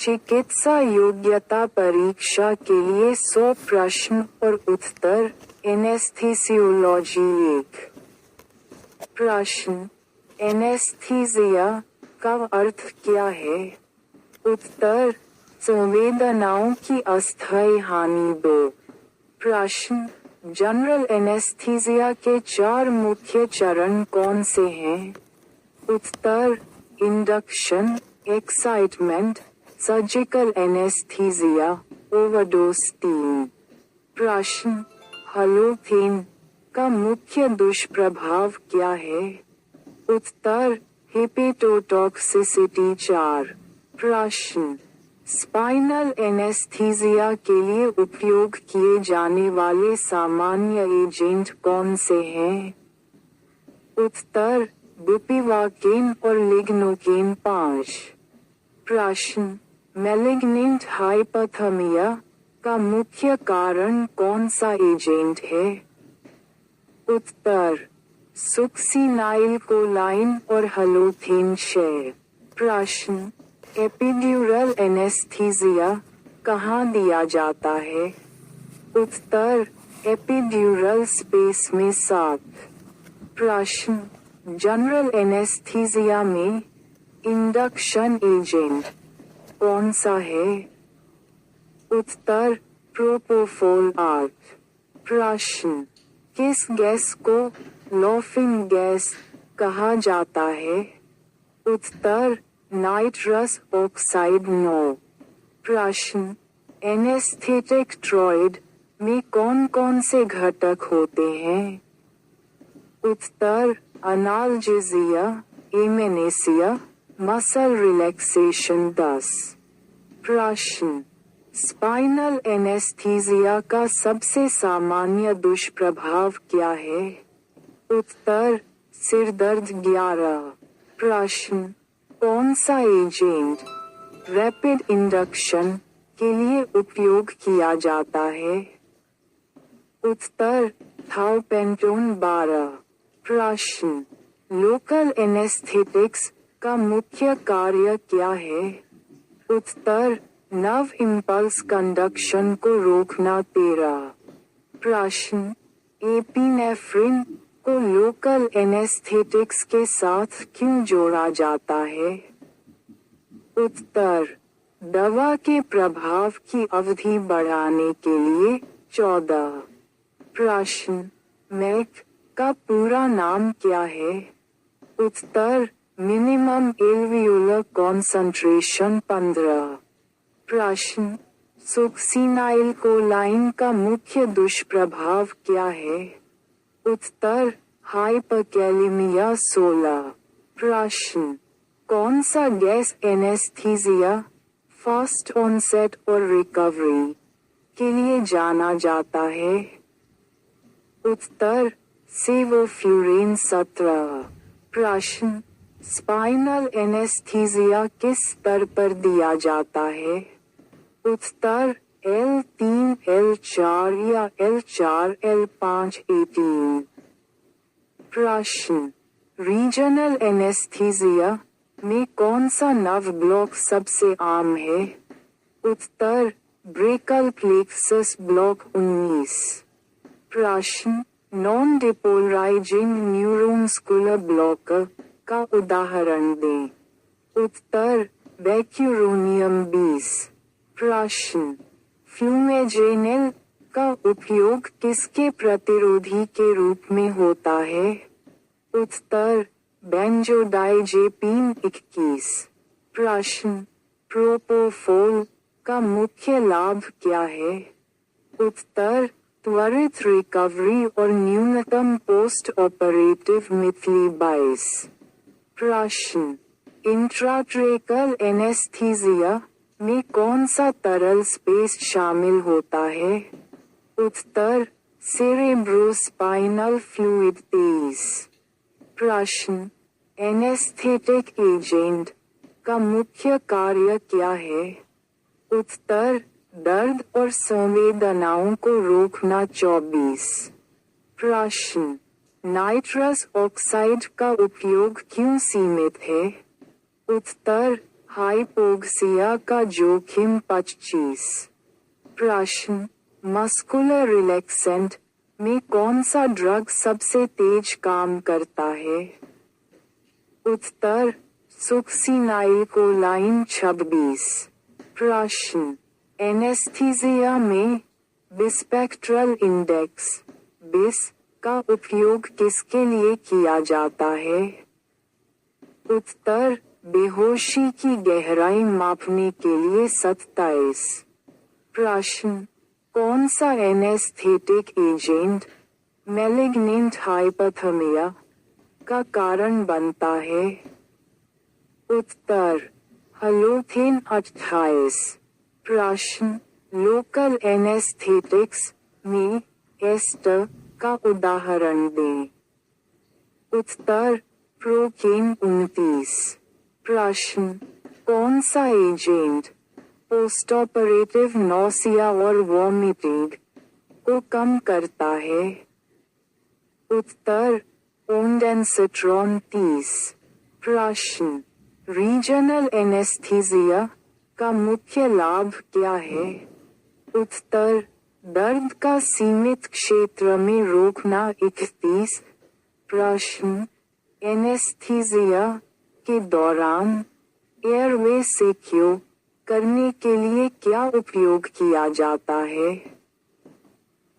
चिकित्सा योग्यता परीक्षा के लिए 100 प्रश्न और उत्तर। एनेस्थीसियोलॉजी 1। प्रश्न: एनेस्थीसिया का अर्थ क्या है? उत्तर: संवेदनाओं की अस्थायी हानि। 2। प्रश्न: जनरल एनेस्थीसिया के 4 मुख्य चरण कौन से हैं? उत्तर: induction, excitement, surgical anaesthesia, overdose. 3। प्रश्न: हैलोथेन का मुख्य दुष्प्रभाव क्या है? उत्तर: हेपेटोटॉक्सिसिटी। 4। प्रश्न: स्पाइनल एनेस्थीसिया के लिए उपयोग किए जाने वाले सामान्य एजेंट कौन से हैं? उत्तर: बुपिवाकेन और लिग्नोकेन। 5। प्रश्न: मैलिग्नेंट हाइपोथर्मिया का मुख्य कारण कौन सा एजेंट है? उत्तर: सुक्सिनाइलकोलाइन और हैलोथेन क्षय। प्रश्न: एपिड्यूरल एनेस्थीसिया कहाँ दिया जाता है? उत्तर: एपिड्यूरल स्पेस में। 7। प्रश्न: जनरल एनेस्थीसिया में इंडक्शन एजेंट कौन सा है? उत्तर: प्रोपोफोल। 8। प्रश्न: किस गैस को लॉफिंग गैस कहा जाता है? उत्तर: नाइट्रस ऑक्साइड। 9। प्रश्न: एनेस्थेटिक ट्रॉयड में कौन कौन से घटक होते हैं? उत्तर: अनाल्जेसिया, एमेनेसिया, मसल रिलैक्सेशन। 10। प्रश्न: स्पाइनल एनेस्थीसिया का सबसे सामान्य दुष्प्रभाव क्या है? उत्तर: सिरदर्द। 11। प्रश्न: कौन सा एजेंट रैपिड इंडक्शन के लिए उपयोग किया जाता है? उत्तर: थाओपेंटोन। 12। प्रश्न: लोकल एनेस्थेटिक्स का मुख्य कार्य क्या है? उत्तर: नर्व इम्पल्स कंडक्शन को रोकना। 13। प्रश्न: एपिनेफ्रिन को लोकल एनेस्थेटिक्स के साथ क्यों जोड़ा जाता है? उत्तर: दवा के प्रभाव की अवधि बढ़ाने के लिए। 14। प्रश्न: मैक का पूरा नाम क्या है? उत्तर: मिनिमम एल्वियोलर कॉन्सेंट्रेशन। 15। प्रश्न: सुक्सिनाइलकोलाइन का मुख्य दुष्प्रभाव क्या है? उत्तर: हाइपरकैलेमिया। 16। प्रश्न: कौन सा गैस एनेस्थीसिया, फास्ट ऑनसेट और रिकवरी के लिए जाना जाता है? उत्तर: सेवोफ्यूरेन। 17। प्रश्न: स्पाइनल एनेस्थीसिया किस स्तर पर दिया जाता है? उत्तर: L3, L4 या L4, L5, 18। प्रश्न: रीजनल एनेस्थीसिया में कौन सा नर्व ब्लॉक सबसे आम है? उत्तर: ब्रेकल प्लेक्सस ब्लॉक। 19। प्रश्न: नॉन डिपोलराइजिंग न्यूरोमस्कुलर ब्लॉकर का उदाहरण दें। उत्तर: बैक्यूरोनियम। 20। प्रश्न: फ्लूमेजेनिल का उपयोग किसके प्रतिरोधी के रूप में होता है? उत्तर: बेंजोडाइजेपिन। 21। प्रश्न: प्रोपोफोल का मुख्य लाभ क्या है? उत्तर: त्वरित रिकवरी और न्यूनतम पोस्ट ऑपरेटिव मिथली 22। प्रश्न: इंट्राट्रेकल एनेस्थीसिया में कौन सा तरल स्पेस शामिल होता है? उत्तर: सेरेब्रोस्पाइनल फ्लूइड। 23। प्रश्न: एनेस्थेटिक एजेंट का मुख्य कार्य क्या है? उत्तर: दर्द और संवेदनाओं को रोकना। 24। प्रश्न: नाइट्रस ऑक्साइड का उपयोग क्यों सीमित है? उत्तर: हाइपोक्सिया का जोखिम 25। प्रश्न, मस्कुलर रिलैक्सेंट में कौन सा ड्रग सबसे तेज काम करता है? उत्तर, सुक्सिनाइलकोलाइन 26। प्रश्न, एनेस्थीसिया में बिस्पेक्ट्रल इंडेक्स (बिस) का उपयोग किसके लिए किया जाता है? उत्तर, बेहोशी की गहराई मापने के लिए 27। प्रश्न, कौन सा एनेस्थेटिक एजेंट मैलिग्नेंट हाइपोथर्मिया का कारण बनता है? उत्तर, हलोथेन 28। प्रश्न, लोकल एनेस्थेटिक्स में एस्टर का उदाहरण दें। उत्तर, प्रोकेन 29। प्रश्न, कौन सा एजेंट पोस्टऑपरेटिव नौसिया और वॉमिटिंग को कम करता है? उत्तर, ओंडेंसेट्रॉन 30। प्रश्न, रीजनल एनेस्थीसिया का मुख्य लाभ क्या है? उत्तर, दर्द का सीमित क्षेत्र में रोकना 31। प्रश्न, एनेस्थीसिया के दौरान एयरवे सिक्योर करने के लिए क्या उपयोग किया जाता है?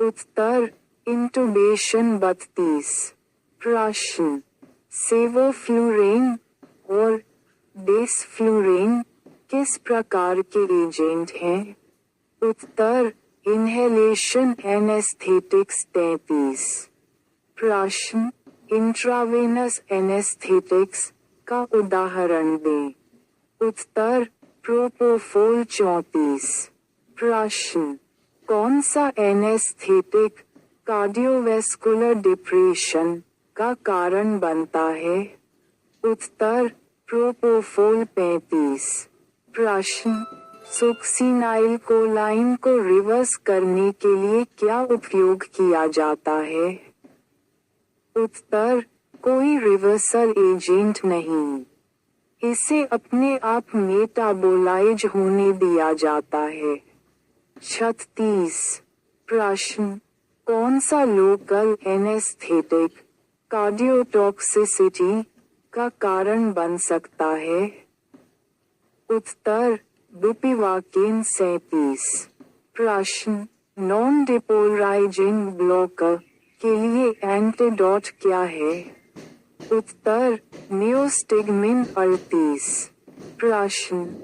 उत्तर, इंटुबेशन 32। प्रश्न, सेवोफ्लुरेन और डेसफ्लुरेन किस प्रकार के एजेंट हैं? उत्तर, इन्हेलेशन एनेस्थेटिक्स 33। प्रश्न, इंट्रावेनस एनेस्थेटिक्स का उदाहरण दें। उत्तर, प्रोपोफोल 34। प्रश्न, कौन सा एनेस्थेटिक कार्डियोवैस्कुलर डिप्रेशन का कारण बनता है? उत्तर, प्रोपोफोल 35। प्रश्न, सुक्सिनाइलकोलाइन को रिवर्स करने के लिए क्या उपयोग किया जाता है? उत्तर, कोई रिवर्सल एजेंट नहीं। इसे अपने आप मेटाबोलाइज होने दिया जाता है। 36। प्रश्न, कौन सा लोकल एनेस्थेटिक कार्डियोटॉक्सिसिटी का कारण बन सकता है? उत्तर, बुपिवाकेन 37। प्रश्न, नॉन डिपोलराइजिंग ब्लॉकर के लिए एंटीडोट क्या है? उत्तर, नियोस्टिग्मिन 38। प्रश्न,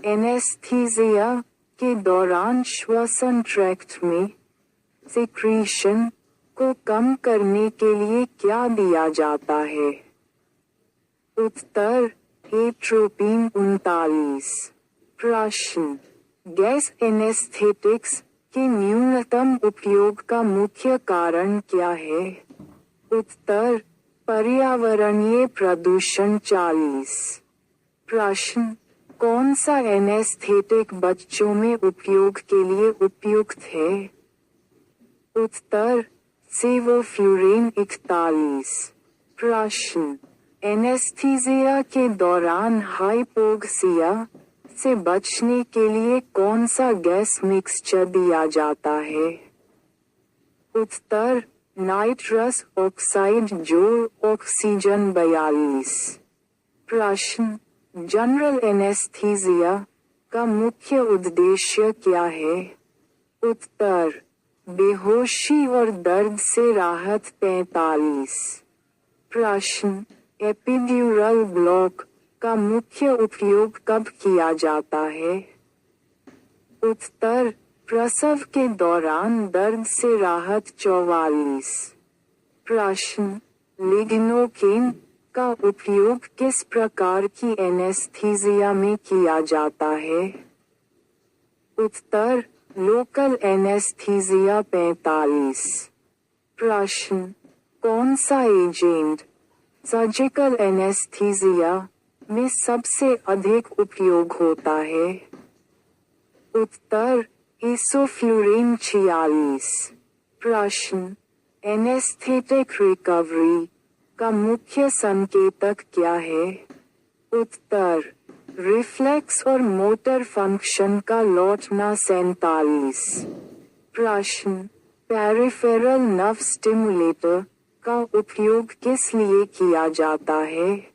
एनेस्थीसिया के दौरान श्वसन ट्रैक्ट में सिक्रीशन को कम करने के लिए क्या दिया जाता है? उत्तर, एट्रोपिन 39। प्रश्न, गैस एनेस्थेटिक्स के न्यूनतम उपयोग का मुख्य कारण क्या है? उत्तर, पर्यावरणीय प्रदूषण 40। प्रश्न, कौन सा एनेस्थेटिक बच्चों में उपयोग के लिए उपयुक्त है? उत्तर, सेवोफ्लुरेन 41। प्रश्न, एनेस्थीसिया के दौरान हाइपोक्सिया से बचने के लिए कौन सा गैस मिक्सचर दिया जाता है? उत्तर, नाइट्रस ऑक्साइड जोड़ ऑक्सीजन 42। प्रश्न, जनरल एनेस्थीसिया का मुख्य उद्देश्य क्या है? उत्तर, बेहोशी और दर्द से राहत 45। प्रश्न, एपिड्यूरल ब्लॉक का मुख्य उपयोग कब किया जाता है? उत्तर, प्रसव के दौरान दर्द से राहत 44। प्रश्न, लिग्नोकेन का उपयोग किस प्रकार की एनेस्थीसिया में किया जाता है? उत्तर, लोकल एनेस्थीसिया 45। प्रश्न, कौन सा एजेंट सर्जिकल एनेस्थीसिया में सबसे अधिक उपयोग होता है? उत्तर, इसोफ्लुरेन 46। प्रश्न, एनेस्थेटिक रिकवरी का मुख्य संकेतक क्या है? उत्तर, रिफ्लेक्स और मोटर फंक्शन का लौटना 47। प्रश्न, पेरिफेरल नर्व स्टिमुलेटर का उपयोग किस लिए किया जाता है?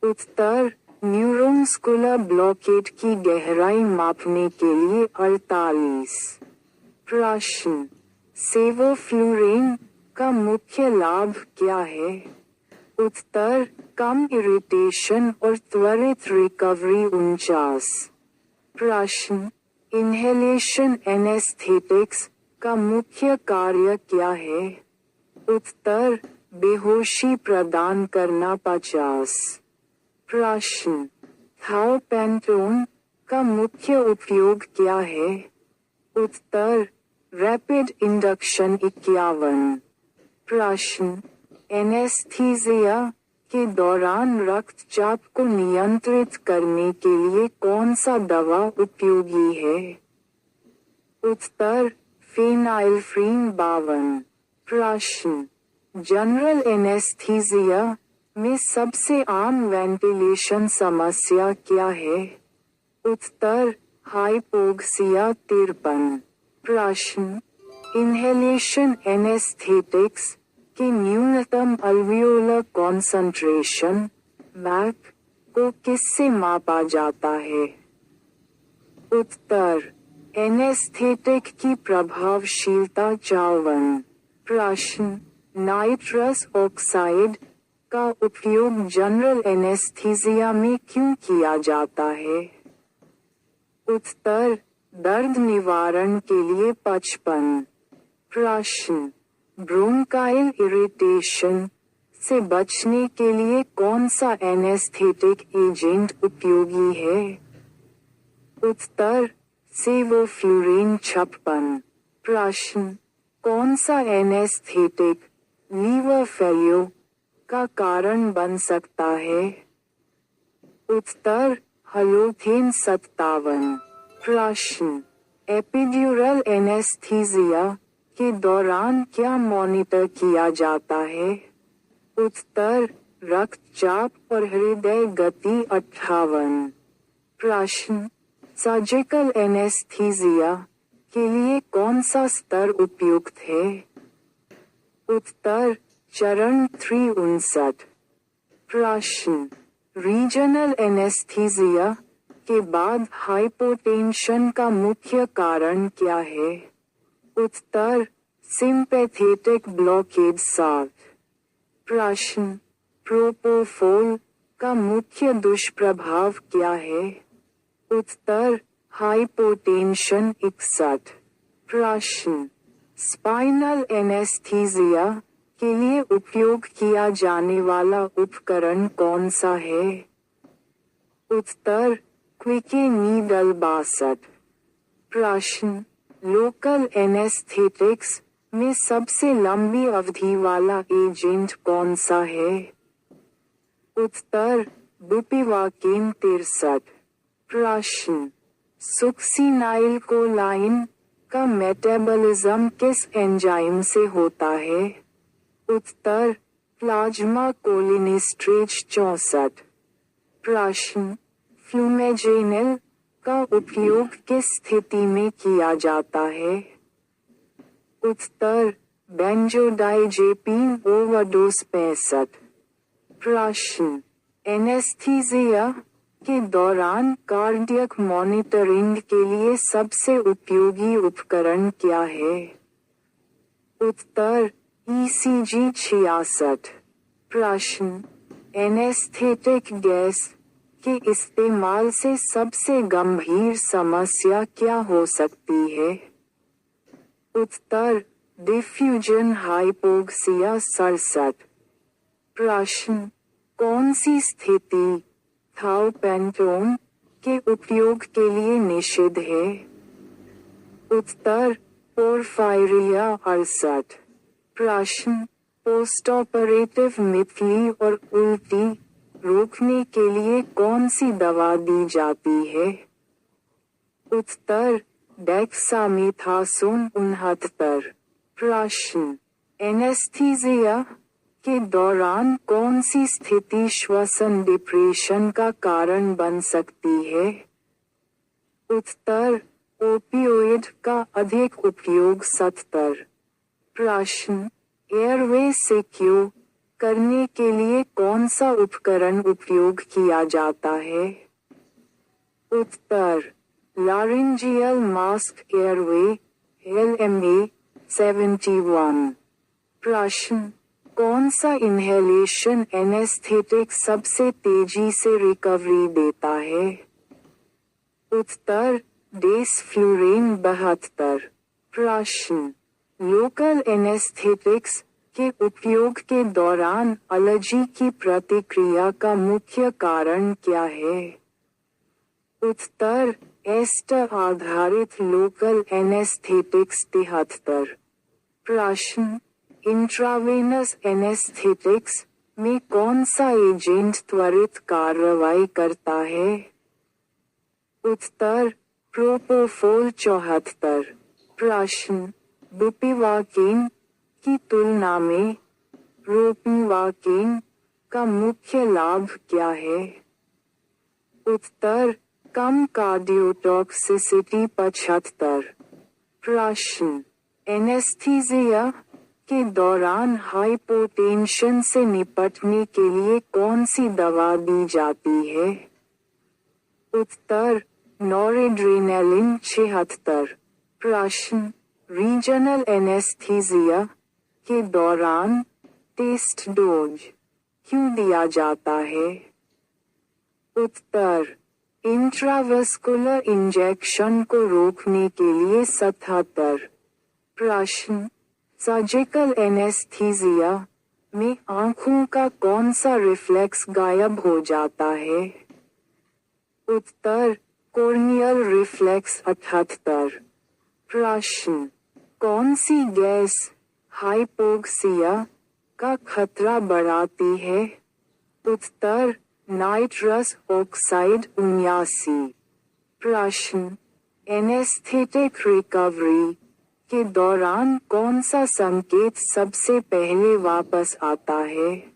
उत्तर, न्यूरोमस्कुलर ब्लॉकेट की गहराई मापने के लिए। 48। प्रश्न, सेवोफ्लुरेन का मुख्य लाभ क्या है? उत्तर, कम इरिटेशन और त्वरित रिकवरी। 49। प्रश्न, इन्हेलेशन एनेस्थेटिक्स का मुख्य कार्य क्या है? उत्तर, बेहोशी प्रदान करना। 50। प्रश्न, थाओपेंटोन का मुख्य उपयोग क्या है? उत्तर, रैपिड इंडक्शन। 51। प्रश्न, एनेस्थीसिया के दौरान रक्तचाप को नियंत्रित करने के लिए कौन सा दवा उपयोगी है? उत्तर, फेनाइलफ्रीन। 52। प्रश्न, जनरल एनेस्थीसिया में सबसे आम वेंटिलेशन समस्या क्या है? उत्तर, हाइपोक्सिया। 53। प्रश्न, इन्हेलेशन एनेस्थेटिक्स के न्यूनतम अल्वियोलर कॉन्सेंट्रेशन मैक को किससे मापा जाता है? उत्तर, एनेस्थेटिक की प्रभावशीलता। 54। प्रश्न, नाइट्रस ऑक्साइड का उपयोग जनरल एनेस्थीसिया में क्यों किया जाता है? उत्तर, दर्द निवारण के लिए। 55। प्रश्न, ब्रोंकाइल इरिटेशन से बचने के लिए कौन सा एनेस्थेटिक एजेंट उपयोगी है? उत्तर, सेवोफ्लुरेन। 56। प्रश्न, कौन सा एनेस्थेटिक लीवर फेल्योर का कारण बन सकता है? उत्तर, हलोथेन। 57। प्रश्न, एपिड्यूरल एनेस्थीसिया के दौरान क्या मॉनिटर किया जाता है? उत्तर, रक्तचाप और हृदय गति। 58। प्रश्न, सर्जिकल एनेस्थीसिया के लिए कौन सा स्तर उपयुक्त है? उत्तर, चरण 3। 59। प्रश्न, रीजनल एनेस्थीसिया के बाद हाइपोटेंशन का मुख्य कारण क्या है? उत्तर, सिंपैथेटिक ब्लॉकेज। 7। प्रश्न, प्रोपोफोल का मुख्य दुष्प्रभाव क्या है? उत्तर, हाइपोटेंशन। 61। प्रश्न, स्पाइनल एनेस्थीसिया के लिए उपयोग किया जाने वाला उपकरण कौन सा है? उत्तर, क्विके नीडल। 62। प्रश्न, लोकल एनेस्थेटिक्स में सबसे लंबी अवधि वाला एजेंट कौन सा है? उत्तर, बुपिवाकेन। 63। प्रश्न, सुक्सिनाइलकोलाइन का मेटाबॉलिज्म किस एंजाइम से होता है? उत्तर, प्लाज्मा कोलिनेस्टरेज। 64। प्रश्न, फ्लूमेजेनिल का उपयोग किस स्थिति में किया जाता है? उत्तर, बेंजोडाइजेपिन ओवरडोज। 65। प्रश्न, एनेस्थीसिया के दौरान कार्डियक मॉनिटरिंग के लिए सबसे उपयोगी उपकरण क्या है? उत्तर, ईसीजी। 66। प्रश्न, एनेस्थेटिक गैस के इस्तेमाल से सबसे गंभीर समस्या क्या हो सकती है? उत्तर, डिफ्यूजन हाइपोक्सिया। 67। प्रश्न, कौन सी स्थिति थाओपेंटोन के उपयोग के लिए निषिद्ध है? उत्तर, पोर्फायरिया। 68। प्रश्न, पोस्ट ऑपरेटिव मितली और उल्टी रोकने के लिए कौन सी दवा दी जाती है? उत्तर, डेक्सामेथासोन। 69। प्रश्न, एनेस्थीसिया के दौरान कौन सी स्थिति श्वसन डिप्रेशन का कारण बन सकती है? उत्तर, ओपियोइड का अधिक उपयोग। 70। प्रश्न, एयरवे सिक्योर करने के लिए कौन सा उपकरण उपयोग किया जाता है? उत्तर, लारिंजियल मास्क एयरवे LMA 71। प्रश्न, कौन सा इन्हेलेशन एनेस्थेटिक सबसे तेजी से रिकवरी देता है? उत्तर, डेसफ्लुरेन 72। प्रश्न, लोकल एनेस्थेटिक्स के उपयोग के दौरान एलर्जी की प्रतिक्रिया का मुख्य कारण क्या है? उत्तर, एस्टर आधारित लोकल एनेस्थेटिक्स 73। प्रश्न, इंट्रावेनस एनेस्थेटिक्स में कौन सा एजेंट त्वरित कार्रवाई करता है? उत्तर, प्रोपोफोल 74। प्रश्न, बुपिवाकेन की तुलना में प्रोपिवाकेन का मुख्य लाभ क्या है? उत्तर, कम कार्डियोटॉक्सिसिटी 75। प्रश्न, एनेस्थीसिया के दौरान हाइपोटेंशन से निपटने के लिए कौन सी दवा दी जाती है? उत्तर, नॉरेड्रेनालिन 76। प्रश्न, रीजनल एनेस्थीसिया के दौरान टेस्ट डोज क्यों दिया जाता है? उत्तर, इंट्रावस्कुलर इंजेक्शन को रोकने के लिए। 77। प्रश्न, सर्जिकल एनेस्थीसिया में आंखों का कौन सा रिफ्लेक्स गायब हो जाता है? उत्तर, कॉर्नियल रिफ्लेक्स 78। प्रश्न, कौन सी गैस हाइपोक्सिया का खतरा बढ़ाती है? उत्तर, नाइट्रस ऑक्साइड 79। प्रश्न, एनेस्थेटिक रिकवरी के दौरान कौन सा संकेत सबसे पहले वापस आता है?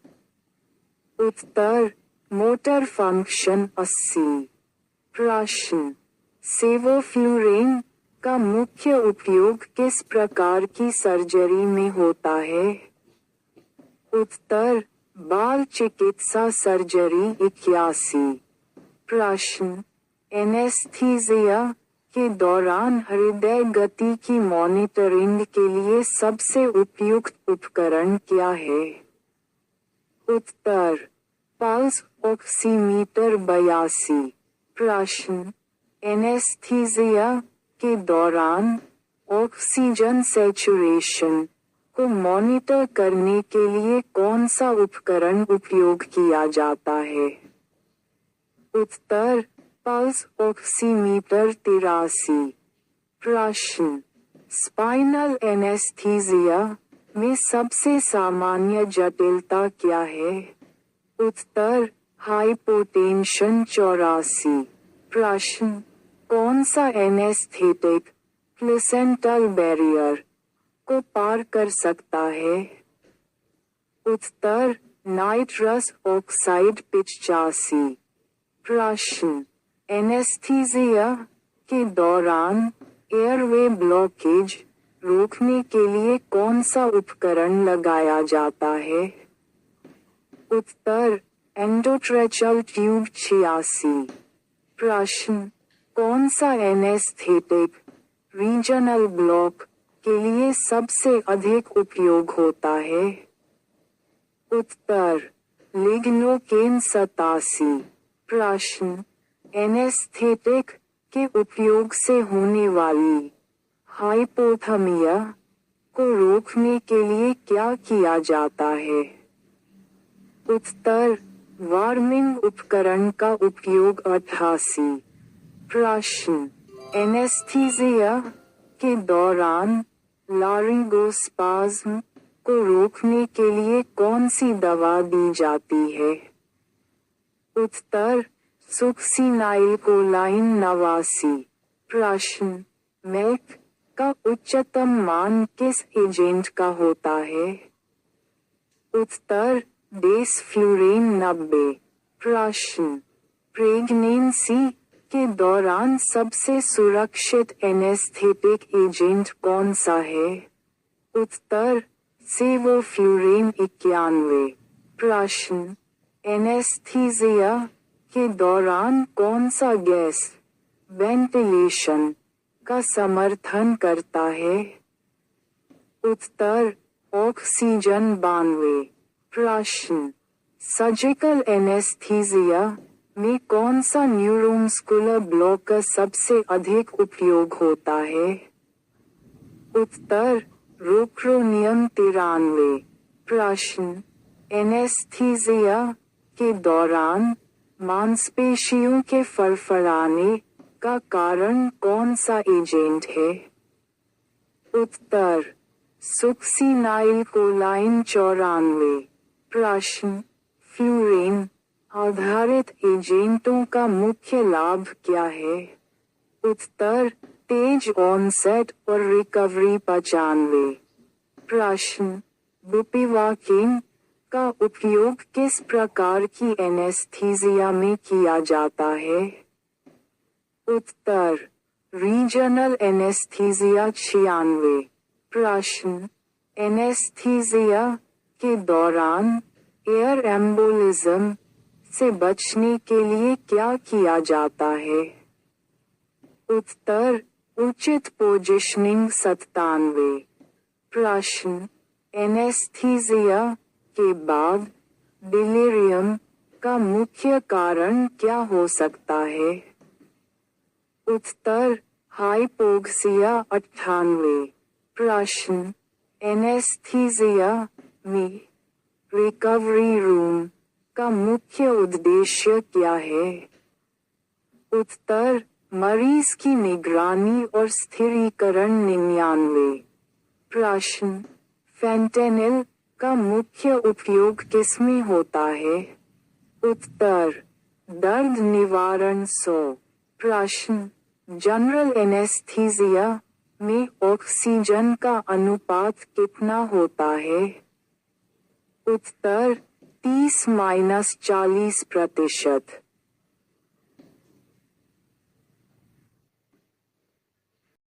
उत्तर, मोटर फंक्शन 80। प्रश्न, सेवोफ्लुरेन का मुख्य उपयोग किस प्रकार की सर्जरी में होता है? उत्तर, बाल चिकित्सा सर्जरी 81। प्रश्न, एनेस्थीसिया के दौरान हृदय गति की मॉनिटरिंग के लिए सबसे उपयुक्त उपकरण क्या है? उत्तर, पल्स ऑक्सीमीटर 82। प्रश्न, एनेस्थीसिया के दौरान ऑक्सीजन सैचुरेशन को मॉनिटर करने के लिए कौन सा उपकरण उपयोग किया जाता है? उत्तर, पल्स ऑक्सीमीटर 83। प्रश्न, स्पाइनल एनेस्थीसिया में सबसे सामान्य जटिलता क्या है? उत्तर, हाइपोटेंशन 84। प्रश्न, कौन सा एनेस्थेटिक प्लेसेंटल बैरियर को पार कर सकता है? उत्तर, नाइट्रस ऑक्साइड 85। प्रश्न, एनेस्थीसिया के दौरान एयरवे ब्लॉकेज रोकने के लिए कौन सा उपकरण लगाया जाता है? उत्तर, एंडोट्रेचल ट्यूब 86। प्रश्न, कौन सा एनेस्थेटिक रीजनल ब्लॉक के लिए सबसे अधिक उपयोग होता है? उत्तर, लिग्नोकेन 87। प्रश्न, एनेस्थेटिक के उपयोग से होने वाली हाइपोथर्मिया को रोकने के लिए क्या किया जाता है? उत्तर, वार्मिंग उपकरण का उपयोग 88। प्रश्न, एनेस्थीसिया के दौरान लारिंगोस्पाज्म को रोकने के लिए कौन सी दवा दी जाती है? उत्तर, सुक्सिनाइलकोलाइन 89। प्रश्न, मेक का उच्चतम मान किस एजेंट का होता है? उत्तर डेसफ्लुरेन 90। प्रश्न, प्रेगनेंसी के दौरान सबसे सुरक्षित एनेस्थेटिक एजेंट कौन सा है? उत्तर सेवोफ्लुरेन 91। प्रश्न, एनेस्थीसिया के दौरान कौन सा गैस वेंटिलेशन का समर्थन करता है? उत्तर ऑक्सीजन 92। प्रश्न, सर्जिकल एनेस्थीसिया में कौन सा न्यूरोमस्कुलर ब्लॉकर सबसे अधिक उपयोग होता है? उत्तर रोक्रोनियम 93। प्रश्न, एनेस्थीसिया के दौरान मांसपेशियों के फड़फड़ाने का कारण कौन सा एजेंट है? उत्तर सुक्सिनाइल कोलाइन 94। प्रश्न, फ्लुरेन आधारित एजेंटों का मुख्य लाभ क्या है? उत्तर तेज ऑनसेट और रिकवरी 95। प्रश्न, बुपिवाकेन का उपयोग किस प्रकार की एनेस्थीसिया में किया जाता है? उत्तर रीजनल एनेस्थीसिया 96। प्रश्न, एनेस्थीसिया के दौरान एयर एम्बोलिज्म से बचने के लिए क्या किया जाता है? उत्तर उचित पोजिशनिंग 97। प्रश्न, एनेस्थीसिया के बाद डिलीरियम का मुख्य कारण क्या हो सकता है? उत्तर हाइपोक्सिया 98। प्रश्न, एनेस्थीसिया में रिकवरी रूम का मुख्य उद्देश्य क्या है? उत्तर मरीज की निगरानी और स्थिरीकरण 99। प्रश्न, फेंटेनिल का मुख्य उपयोग किसमें होता है? उत्तर दर्द निवारण 100। प्रश्न, जनरल एनेस्थीसिया में ऑक्सीजन का अनुपात कितना होता है? उत्तर 30-40%।